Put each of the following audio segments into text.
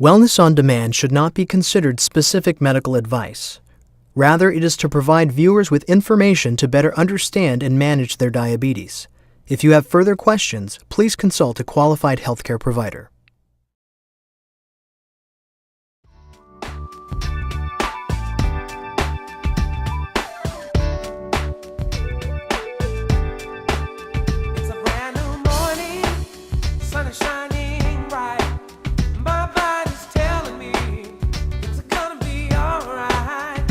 Wellness on Demand should not be considered specific medical advice. Rather, it is to provide viewers with information to better understand and manage their diabetes. If you have further questions, please consult a qualified healthcare provider. It's a brand new morning, sun is shining bright. My body's telling me it's gonna be alright.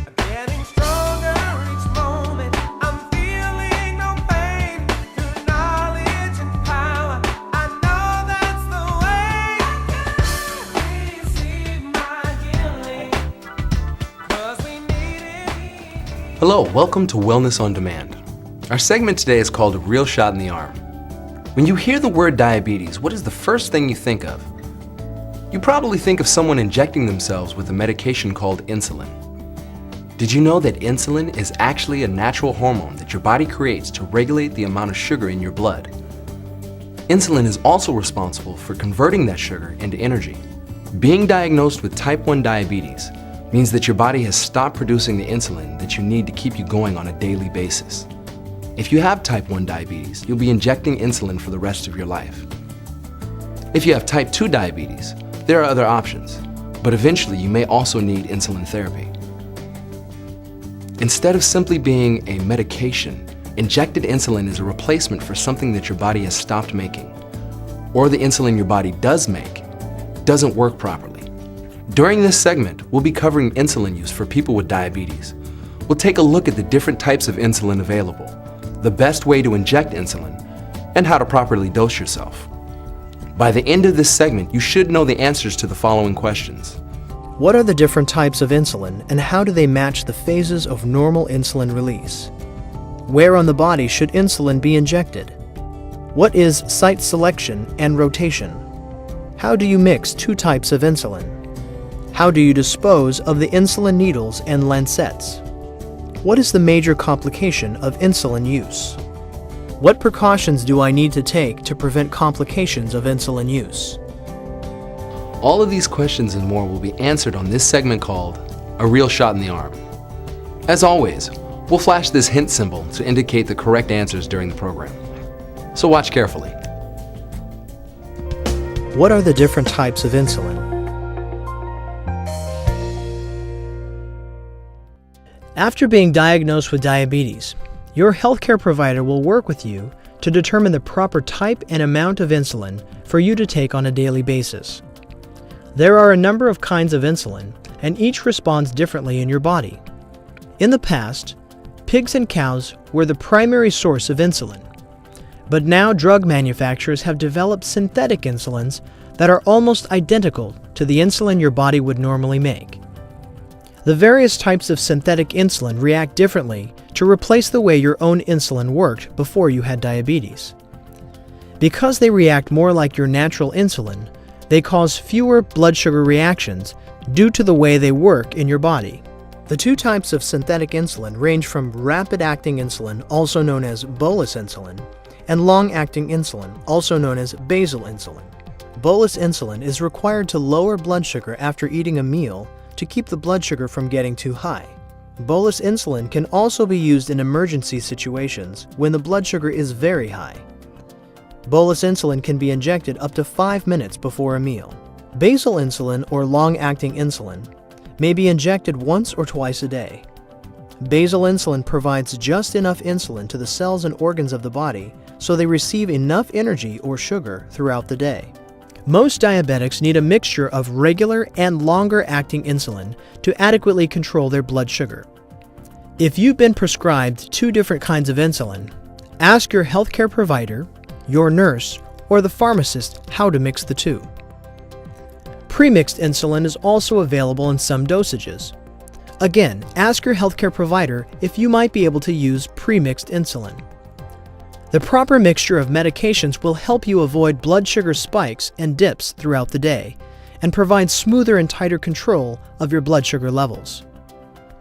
I'm getting stronger each moment. I'm feeling no pain. Through knowledge and power, I know that's the way. I receive my healing, 'cause we need it. Hello, welcome to Wellness on Demand. Our segment today is called A Real Shot in the Arm. When you hear the word diabetes, what is the first thing you think of? You probably think of someone injecting themselves with a medication called insulin. Did you know that insulin is actually a natural hormone that your body creates to regulate the amount of sugar in your blood? Insulin is also responsible for converting that sugar into energy. Being diagnosed with type 1 diabetes means that your body has stopped producing the insulin that you need to keep you going on a daily basis. If you have type 1 diabetes, you'll be injecting insulin for the rest of your life. If you have type 2 diabetes, there are other options, but eventually you may also need insulin therapy. Instead of simply being a medication, injected insulin is a replacement for something that your body has stopped making, or the insulin your body does make doesn't work properly. During this segment, we'll be covering insulin use for people with diabetes. We'll take a look at the different types of insulin available, the best way to inject insulin, and how to properly dose yourself. By the end of this segment, you should know the answers to the following questions. What are the different types of insulin and how do they match the phases of normal insulin release? Where on the body should insulin be injected? What is site selection and rotation? How do you mix two types of insulin? How do you dispose of the insulin needles and lancets? What is the major complication of insulin use? What precautions do I need to take to prevent complications of insulin use? All of these questions and more will be answered on this segment called A Real Shot in the Arm. As always, we'll flash this hint symbol to indicate the correct answers during the program. So watch carefully. What are the different types of insulin? After being diagnosed with diabetes, your healthcare provider will work with you to determine the proper type and amount of insulin for you to take on a daily basis. There are a number of kinds of insulin, and each responds differently in your body. In the past, pigs and cows were the primary source of insulin, but now drug manufacturers have developed synthetic insulins that are almost identical to the insulin your body would normally make. The various types of synthetic insulin react differently to replace the way your own insulin worked before you had diabetes. Because they react more like your natural insulin, they cause fewer blood sugar reactions due to the way they work in your body. The two types of synthetic insulin range from rapid-acting insulin, also known as bolus insulin, and long-acting insulin, also known as basal insulin. Bolus insulin is required to lower blood sugar after eating a meal to keep the blood sugar from getting too high. Bolus insulin can also be used in emergency situations when the blood sugar is very high. Bolus insulin can be injected up to 5 minutes before a meal. Basal insulin or long-acting insulin may be injected once or twice a day. Basal insulin provides just enough insulin to the cells and organs of the body so they receive enough energy or sugar throughout the day. Most diabetics need a mixture of regular and longer-acting insulin to adequately control their blood sugar. If you've been prescribed two different kinds of insulin, ask your healthcare provider, your nurse, or the pharmacist how to mix the two. Premixed insulin is also available in some dosages. Again, ask your healthcare provider if you might be able to use premixed insulin. The proper mixture of medications will help you avoid blood sugar spikes and dips throughout the day and provide smoother and tighter control of your blood sugar levels.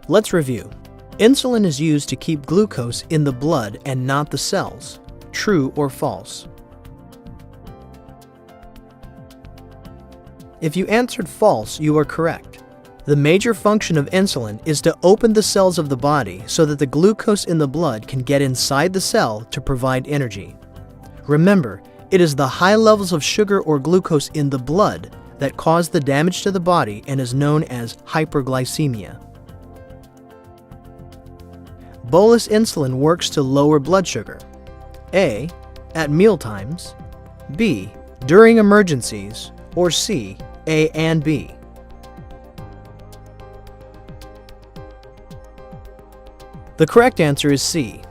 Let's review. Insulin is used to keep glucose in the blood and not the cells. True or false? If you answered false, you are correct. The major function of insulin is to open the cells of the body so that the glucose in the blood can get inside the cell to provide energy. Remember, it is the high levels of sugar or glucose in the blood that cause the damage to the body and is known as hyperglycemia. Bolus insulin works to lower blood sugar. A. At mealtimes. B. During emergencies. Or C. A and B. The correct answer is C.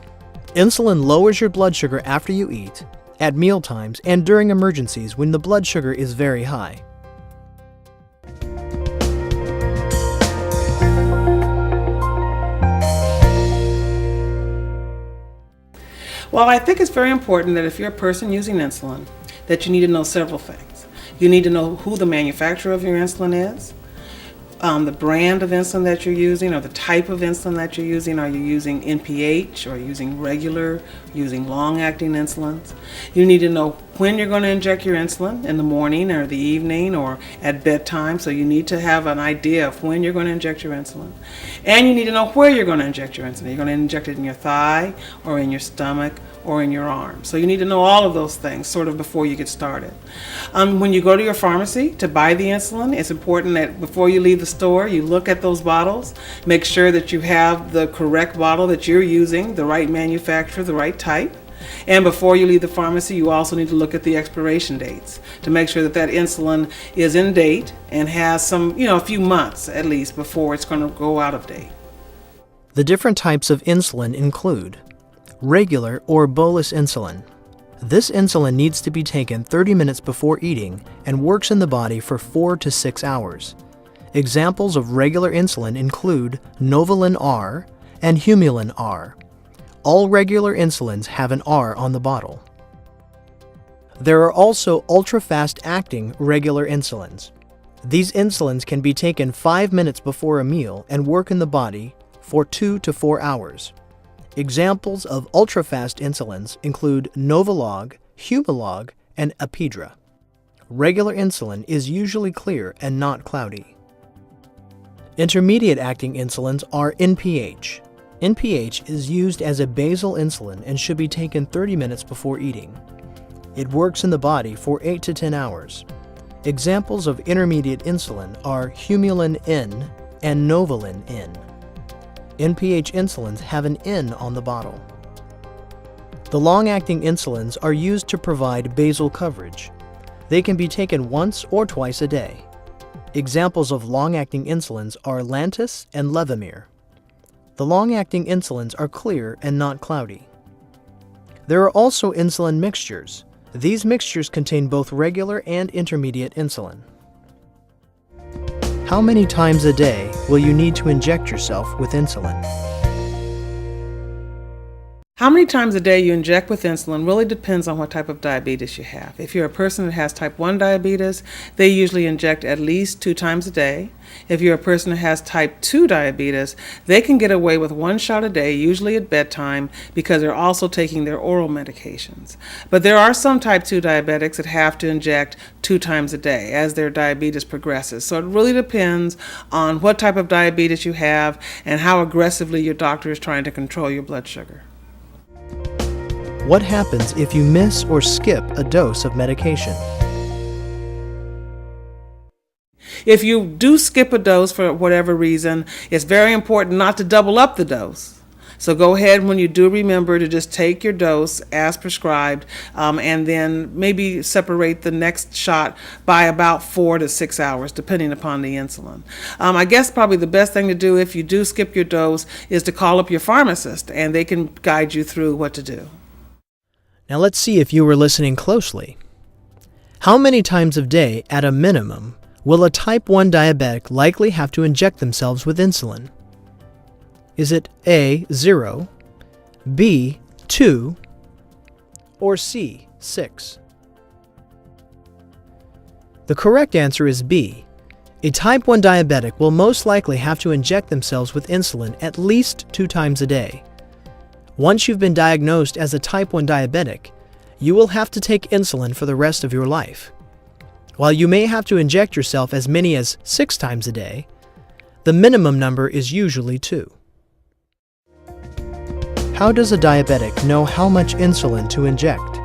Insulin lowers your blood sugar after you eat, at mealtimes, and during emergencies when the blood sugar is very high. Well, I think it's very important that if you're a person using insulin, that you need to know several things. You need to know who the manufacturer of your insulin is, the brand of insulin that you're using, or the type of insulin that you're using. Are you using NPH, or using regular, using long-acting insulins? You need to know when you're going to inject your insulin, in the morning or the evening or at bedtime. So you need to have an idea of when you're going to inject your insulin. And you need to know where you're going to inject your insulin. You're going to inject it in your thigh or in your stomach or in your arm. So you need to know all of those things sort of before you get started. When you go to your pharmacy to buy the insulin, it's important that before you leave the store, you look at those bottles, make sure that you have the correct bottle that you're using, the right manufacturer, the right type. And before you leave the pharmacy, you also need to look at the expiration dates to make sure that that insulin is in date and has some, a few months at least before it's going to go out of date. The different types of insulin include regular or bolus insulin. This insulin needs to be taken 30 minutes before eating and works in the body for 4 to 6 hours. Examples of regular insulin include Novolin R and Humulin R. All regular insulins have an R on the bottle. There are also ultra-fast-acting regular insulins. These insulins can be taken 5 minutes before a meal and work in the body for 2 to 4 hours. Examples of ultra-fast insulins include Novolog, Humalog, and Apidra. Regular insulin is usually clear and not cloudy. Intermediate-acting insulins are NPH. NPH is used as a basal insulin and should be taken 30 minutes before eating. It works in the body for 8 to 10 hours. Examples of intermediate insulin are Humulin N and Novolin N. NPH insulins have an N on the bottle. The long-acting insulins are used to provide basal coverage. They can be taken once or twice a day. Examples of long-acting insulins are Lantus and Levemir. The long-acting insulins are clear and not cloudy. There are also insulin mixtures. These mixtures contain both regular and intermediate insulin. How many times a day will you need to inject yourself with insulin? How many times a day you inject with insulin really depends on what type of diabetes you have. If you're a person that has type 1 diabetes, they usually inject at least 2 times a day. If you're a person who has type 2 diabetes, they can get away with 1 shot a day, usually at bedtime, because they're also taking their oral medications. But there are some type 2 diabetics that have to inject 2 times a day as their diabetes progresses. So it really depends on what type of diabetes you have and how aggressively your doctor is trying to control your blood sugar. What happens if you miss or skip a dose of medication? If you do skip a dose for whatever reason, it's very important not to double up the dose. So go ahead when you do remember to just take your dose as prescribed, and then maybe separate the next shot by about 4 to 6 hours, depending upon the insulin. I guess probably the best thing to do if you do skip your dose is to call up your pharmacist, and they can guide you through what to do. Now let's see if you were listening closely. How many times a day, at a minimum, will a type 1 diabetic likely have to inject themselves with insulin? Is it A, 0, B, 2, or C, 6? The correct answer is B. A type 1 diabetic will most likely have to inject themselves with insulin at least 2 times a day. Once you've been diagnosed as a type 1 diabetic, you will have to take insulin for the rest of your life. While you may have to inject yourself as many as 6 times a day, the minimum number is usually 2. How does a diabetic know how much insulin to inject?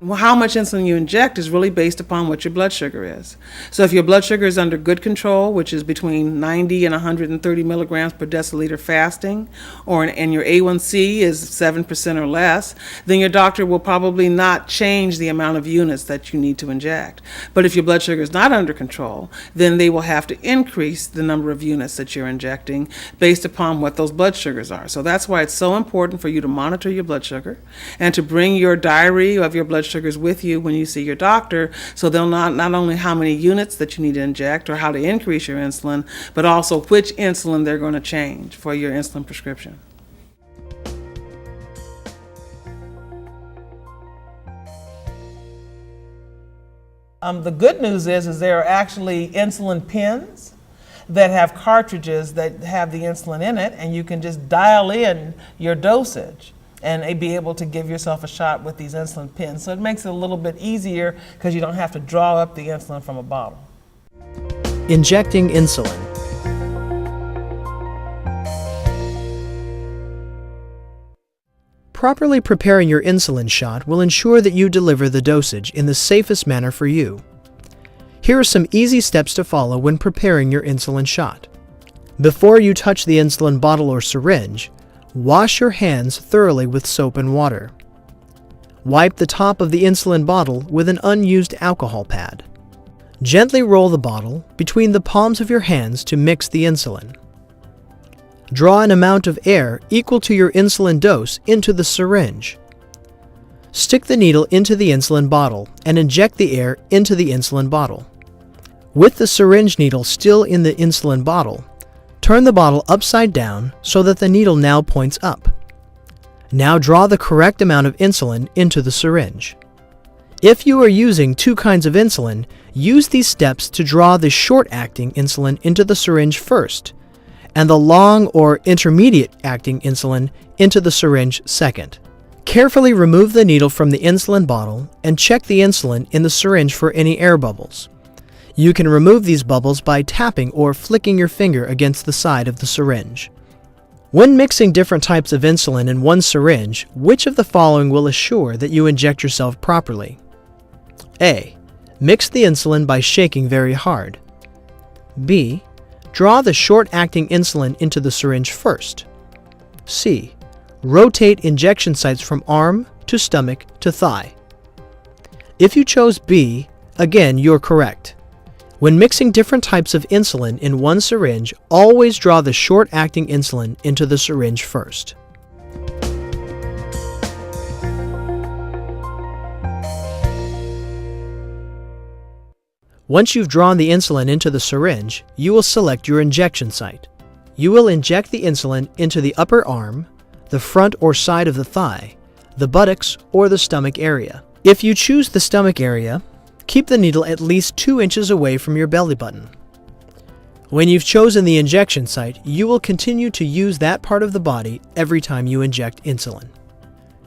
Well, how much insulin you inject is really based upon what your blood sugar is. So if your blood sugar is under good control, which is between 90 and 130 milligrams per deciliter fasting, and your A1C is 7% or less, then your doctor will probably not change the amount of units that you need to inject. But if your blood sugar is not under control, then they will have to increase the number of units that you're injecting based upon what those blood sugars are. So that's why it's so important for you to monitor your blood sugar and to bring your diary of your blood sugars with you when you see your doctor, so they'll not only how many units that you need to inject or how to increase your insulin, but also which insulin they're going to change for your insulin prescription. The good news is there are actually insulin pens that have cartridges that have the insulin in it, and you can just dial in your dosage and be able to give yourself a shot with these insulin pens. So it makes it a little bit easier because you don't have to draw up the insulin from a bottle. Injecting insulin. Properly preparing your insulin shot will ensure that you deliver the dosage in the safest manner for you. Here are some easy steps to follow when preparing your insulin shot. Before you touch the insulin bottle or syringe, wash your hands thoroughly with soap and water. Wipe the top of the insulin bottle with an unused alcohol pad. Gently roll the bottle between the palms of your hands to mix the insulin. Draw an amount of air equal to your insulin dose into the syringe. Stick the needle into the insulin bottle and inject the air into the insulin bottle. With the syringe needle still in the insulin bottle, turn the bottle upside down so that the needle now points up. Now draw the correct amount of insulin into the syringe. If you are using 2 kinds of insulin, use these steps to draw the short-acting insulin into the syringe first, and the long or intermediate-acting insulin into the syringe second. Carefully remove the needle from the insulin bottle and check the insulin in the syringe for any air bubbles. You can remove these bubbles by tapping or flicking your finger against the side of the syringe. When mixing different types of insulin in one syringe, which of the following will assure that you inject yourself properly? A. Mix the insulin by shaking very hard. B. Draw the short-acting insulin into the syringe first. C. Rotate injection sites from arm to stomach to thigh. If you chose B, again, you're correct. When mixing different types of insulin in one syringe, always draw the short-acting insulin into the syringe first. Once you've drawn the insulin into the syringe, you will select your injection site. You will inject the insulin into the upper arm, the front or side of the thigh, the buttocks, or the stomach area. If you choose the stomach area, keep the needle at least 2 inches away from your belly button. When you've chosen the injection site, you will continue to use that part of the body every time you inject insulin.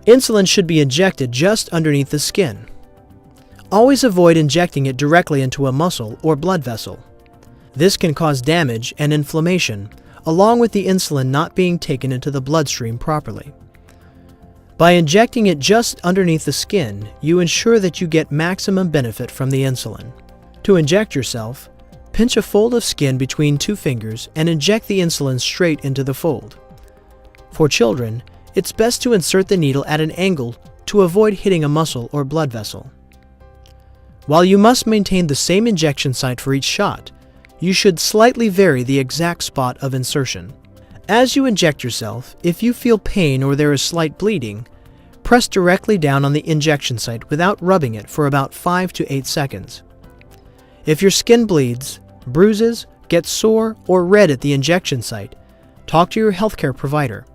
Insulin should be injected just underneath the skin. Always avoid injecting it directly into a muscle or blood vessel. This can cause damage and inflammation, along with the insulin not being taken into the bloodstream properly. By injecting it just underneath the skin, you ensure that you get maximum benefit from the insulin. To inject yourself, pinch a fold of skin between 2 fingers and inject the insulin straight into the fold. For children, it's best to insert the needle at an angle to avoid hitting a muscle or blood vessel. While you must maintain the same injection site for each shot, you should slightly vary the exact spot of insertion. As you inject yourself, if you feel pain or there is slight bleeding, press directly down on the injection site without rubbing it for about 5 to 8 seconds. If your skin bleeds, bruises, gets sore, or red at the injection site, talk to your healthcare provider.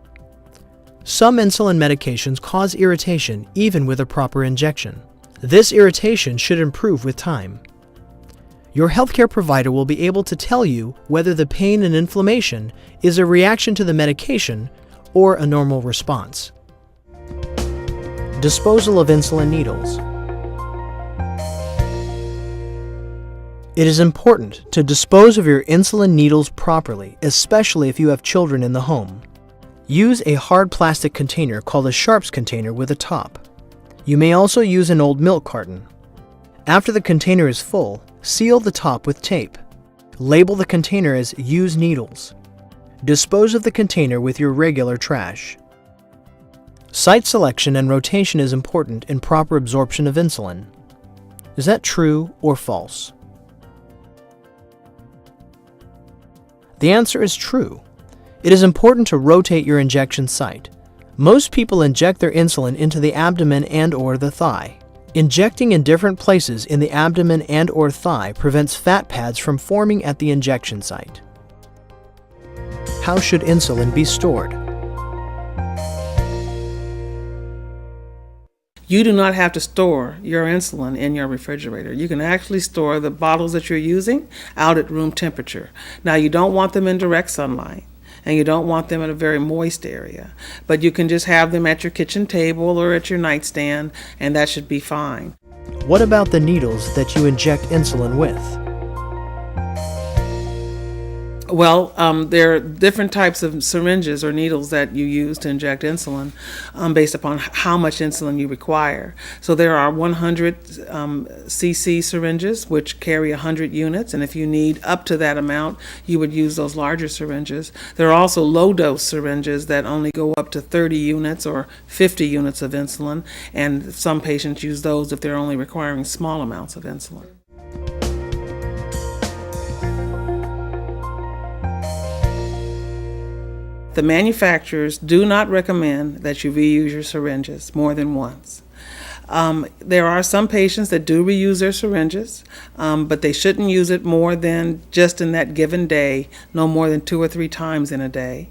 Some insulin medications cause irritation even with a proper injection. This irritation should improve with time. Your healthcare provider will be able to tell you whether the pain and inflammation is a reaction to the medication or a normal response. Disposal of insulin needles. It is important to dispose of your insulin needles properly, especially if you have children in the home. Use a hard plastic container called a Sharps container with a top. You may also use an old milk carton. After the container is full, seal the top with tape. Label the container as "Use needles." Dispose of the container with your regular trash. Site selection and rotation is important in proper absorption of insulin. Is that true or false? The answer is true. It is important to rotate your injection site. Most people inject their insulin into the abdomen and/or the thigh. Injecting in different places in the abdomen and/or thigh prevents fat pads from forming at the injection site. How should insulin be stored? You do not have to store your insulin in your refrigerator. You can actually store the bottles that you're using out at room temperature. Now, you don't want them in direct sunlight, and you don't want them in a very moist area, but you can just have them at your kitchen table or at your nightstand, and that should be fine. What about the needles that you inject insulin with? Well, there are different types of syringes or needles that you use to inject insulin based upon how much insulin you require. So there are 100 cc syringes, which carry 100 units, and if you need up to that amount, you would use those larger syringes. There are also low-dose syringes that only go up to 30 units or 50 units of insulin, and some patients use those if they're only requiring small amounts of insulin. The manufacturers do not recommend that you reuse your syringes more than once. There are some patients that do reuse their syringes, but they shouldn't use it more than just in that given day, no more than 2 or 3 times in a day.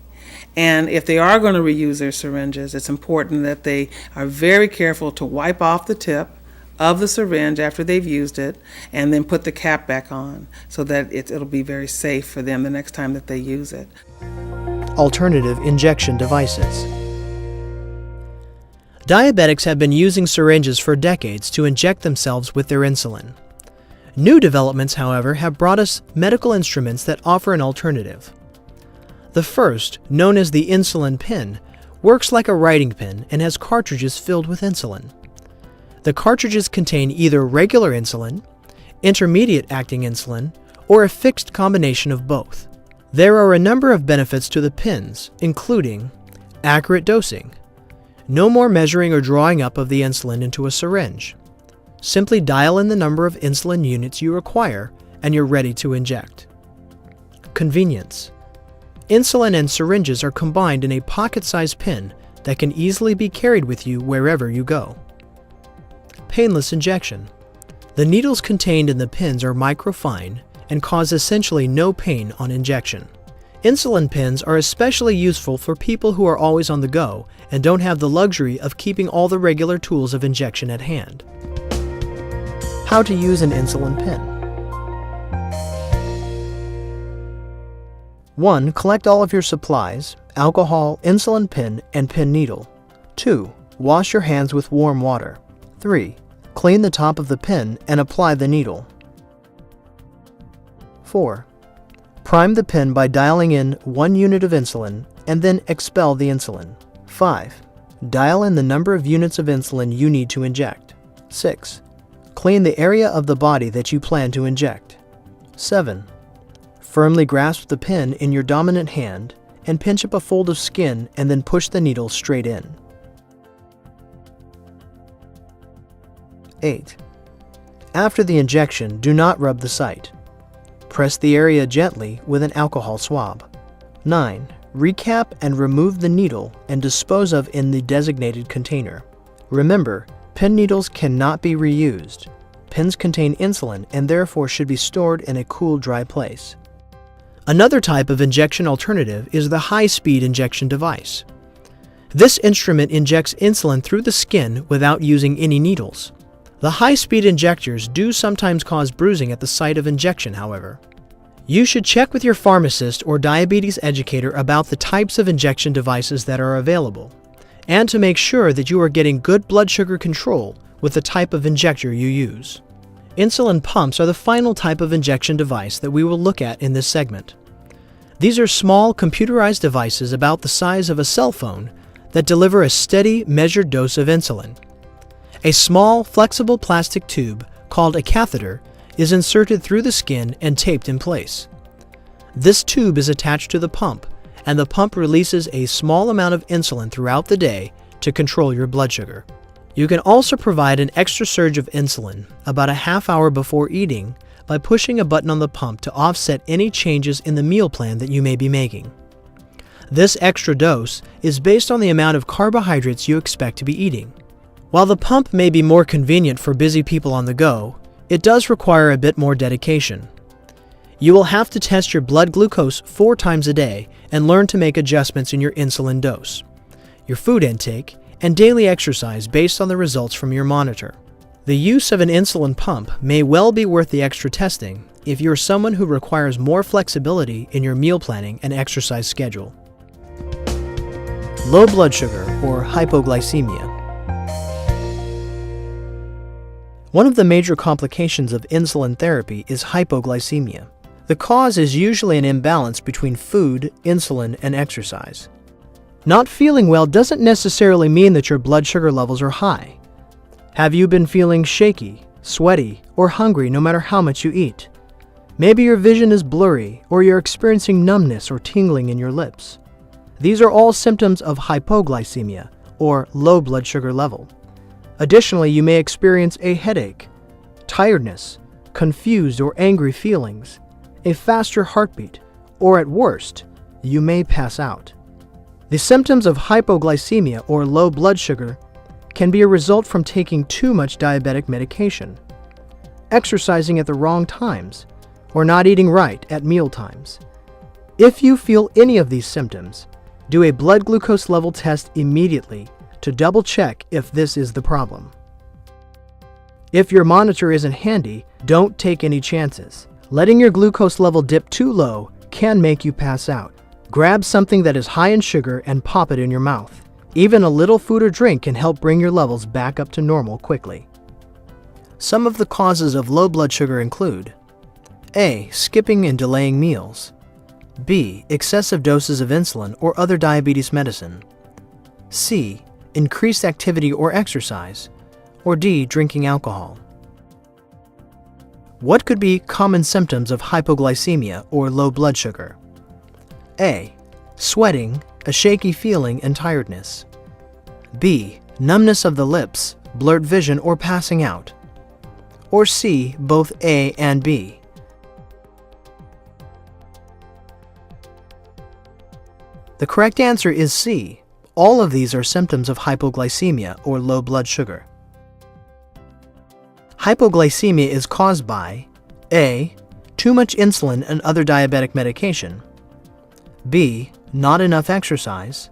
And if they are going to reuse their syringes, it's important that they are very careful to wipe off the tip of the syringe after they've used it and then put the cap back on so that it'll be very safe for them the next time that they use it. Alternative injection devices. Diabetics have been using syringes for decades to inject themselves with their insulin. New developments, however, have brought us medical instruments that offer an alternative. The first, known as the insulin pen, works like a writing pen and has cartridges filled with insulin. The cartridges contain either regular insulin, intermediate-acting insulin, or a fixed combination of both. There are a number of benefits to the pens, including accurate dosing. No more measuring or drawing up of the insulin into a syringe. Simply dial in the number of insulin units you require and you're ready to inject. Convenience. Insulin and syringes are combined in a pocket-sized pen that can easily be carried with you wherever you go. Painless injection. The needles contained in the pens are microfine and cause essentially no pain on injection. Insulin pens are especially useful for people who are always on the go and don't have the luxury of keeping all the regular tools of injection at hand. How to use an insulin pen. 1. Collect all of your supplies: alcohol, insulin pen, and pen needle. 2. Wash your hands with warm water. 3. Clean the top of the pen and apply the needle. 4. Prime the pen by dialing in 1 unit of insulin and then expel the insulin. 5. Dial in the number of units of insulin you need to inject. 6. Clean the area of the body that you plan to inject. 7. Firmly grasp the pen in your dominant hand and pinch up a fold of skin and then push the needle straight in. 8. After the injection, do not rub the site. Press the area gently with an alcohol swab. 9. Recap and remove the needle and dispose of in the designated container. Remember, pen needles cannot be reused. Pens contain insulin and therefore should be stored in a cool, dry place. Another type of injection alternative is the high-speed injection device. This instrument injects insulin through the skin without using any needles. The high-speed injectors do sometimes cause bruising at the site of injection, however. You should check with your pharmacist or diabetes educator about the types of injection devices that are available, and to make sure that you are getting good blood sugar control with the type of injector you use. Insulin pumps are the final type of injection device that we will look at in this segment. These are small, computerized devices about the size of a cell phone that deliver a steady, measured dose of insulin. A small, flexible plastic tube, called a catheter, is inserted through the skin and taped in place. This tube is attached to the pump, and the pump releases a small amount of insulin throughout the day to control your blood sugar. You can also provide an extra surge of insulin about a half hour before eating by pushing a button on the pump to offset any changes in the meal plan that you may be making. This extra dose is based on the amount of carbohydrates you expect to be eating. While the pump may be more convenient for busy people on the go, it does require a bit more dedication. You will have to test your blood glucose 4 times a day and learn to make adjustments in your insulin dose, your food intake, and daily exercise based on the results from your monitor. The use of an insulin pump may well be worth the extra testing if you're someone who requires more flexibility in your meal planning and exercise schedule. Low blood sugar or hypoglycemia. One of the major complications of insulin therapy is hypoglycemia. The cause is usually an imbalance between food, insulin, and exercise. Not feeling well doesn't necessarily mean that your blood sugar levels are high. Have you been feeling shaky, sweaty, or hungry no matter how much you eat? Maybe your vision is blurry or you're experiencing numbness or tingling in your lips. These are all symptoms of hypoglycemia or low blood sugar level. Additionally, you may experience a headache, tiredness, confused or angry feelings, a faster heartbeat, or at worst, you may pass out. The symptoms of hypoglycemia or low blood sugar can be a result from taking too much diabetic medication, exercising at the wrong times, or not eating right at meal times. If you feel any of these symptoms, do a blood glucose level test immediately to double check if this is the problem. If your monitor isn't handy, don't take any chances. Letting your glucose level dip too low can make you pass out. Grab something that is high in sugar and pop it in your mouth. Even a little food or drink can help bring your levels back up to normal quickly. Some of the causes of low blood sugar include A. Skipping and delaying meals. B. Excessive doses of insulin or other diabetes medicine. C. Increased activity or exercise. Or D. Drinking alcohol. What could be common symptoms of hypoglycemia or low blood sugar? A. Sweating, a shaky feeling, and tiredness. B. Numbness of the lips, blurred vision, or passing out. Or C. Both A and B. The correct answer is C. All of these are symptoms of hypoglycemia or low blood sugar. Hypoglycemia is caused by A. Too much insulin and other diabetic medication. B. Not enough exercise.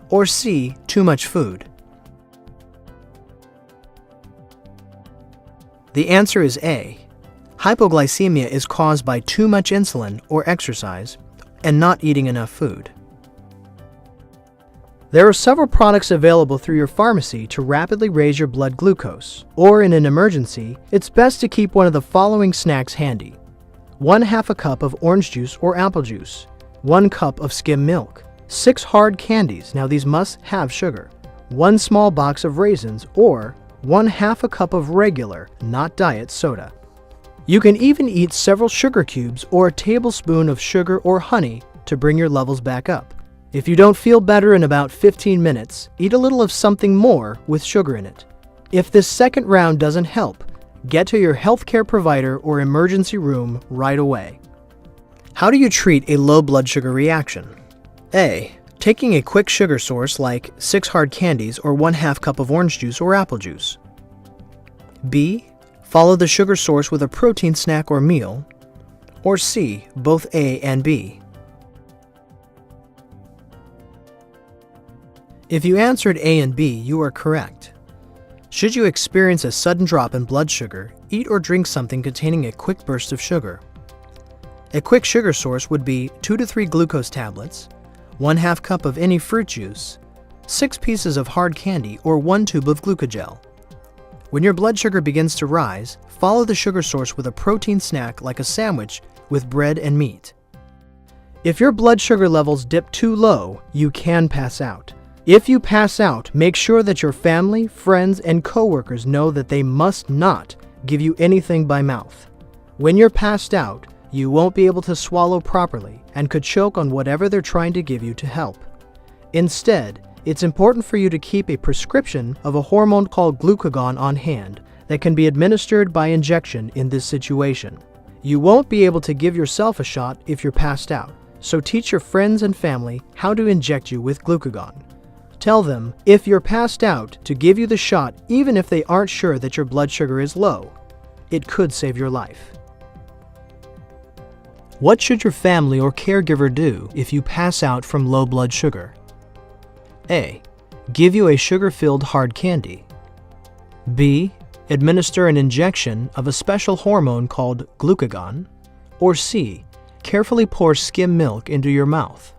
Or C. Too much food. The answer is A. Hypoglycemia is caused by too much insulin or exercise and not eating enough food. There are several products available through your pharmacy to rapidly raise your blood glucose, or in an emergency, it's best to keep one of the following snacks handy. 1/2 cup of orange juice or apple juice, 1 cup of skim milk, 6 hard candies, now these must have sugar, 1 small box of raisins, or 1/2 cup of regular, not diet, soda. You can even eat several sugar cubes or a tablespoon of sugar or honey to bring your levels back up. If you don't feel better in about 15 minutes, eat a little of something more with sugar in it. If this second round doesn't help, get to your healthcare provider or emergency room right away. How do you treat a low blood sugar reaction? A. Taking a quick sugar source like 6 hard candies or 1/2 cup of orange juice or apple juice. B. Follow the sugar source with a protein snack or meal. Or C. Both A and B. If you answered A and B, you are correct. Should you experience a sudden drop in blood sugar, eat or drink something containing a quick burst of sugar. A quick sugar source would be 2 to 3 glucose tablets, 1/2 cup of any fruit juice, 6 pieces of hard candy, or 1 tube of glucogel. When your blood sugar begins to rise, follow the sugar source with a protein snack like a sandwich with bread and meat. If your blood sugar levels dip too low, you can pass out. If you pass out, make sure that your family, friends, and coworkers know that they must not give you anything by mouth. When you're passed out, you won't be able to swallow properly and could choke on whatever they're trying to give you to help. Instead, it's important for you to keep a prescription of a hormone called glucagon on hand that can be administered by injection in this situation. You won't be able to give yourself a shot if you're passed out, so teach your friends and family how to inject you with glucagon. Tell them, if you're passed out, to give you the shot even if they aren't sure that your blood sugar is low. It could save your life. What should your family or caregiver do if you pass out from low blood sugar? A. Give you a sugar-filled hard candy. B. Administer an injection of a special hormone called glucagon. Or C. Carefully pour skim milk into your mouth.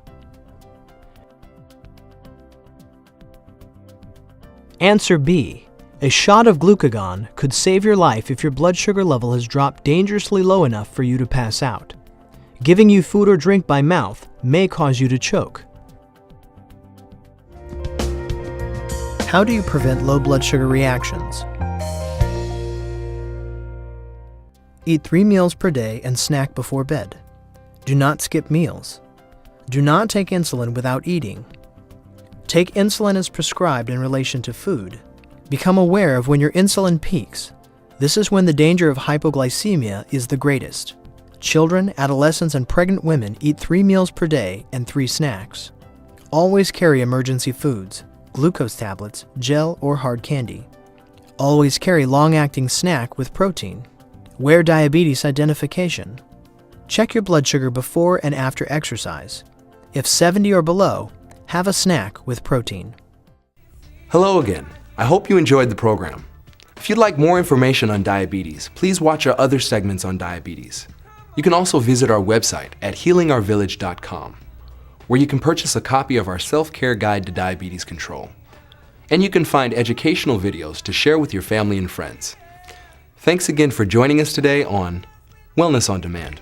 Answer B. A shot of glucagon could save your life if your blood sugar level has dropped dangerously low enough for you to pass out. Giving you food or drink by mouth may cause you to choke. How do you prevent low blood sugar reactions? Eat 3 meals per day and snack before bed. Do not skip meals. Do not take insulin without eating. Take insulin as prescribed in relation to food. Become aware of when your insulin peaks. This is when the danger of hypoglycemia is the greatest. Children, adolescents, and pregnant women eat 3 meals per day and 3 snacks. Always carry emergency foods, glucose tablets, gel, or hard candy. Always carry long-acting snack with protein. Wear diabetes identification. Check your blood sugar before and after exercise. If 70 or below, have a snack with protein. Hello again. I hope you enjoyed the program. If you'd like more information on diabetes, please watch our other segments on diabetes. You can also visit our website at healingourvillage.com, where you can purchase a copy of our self-care guide to diabetes control. And you can find educational videos to share with your family and friends. Thanks again for joining us today on Wellness on Demand.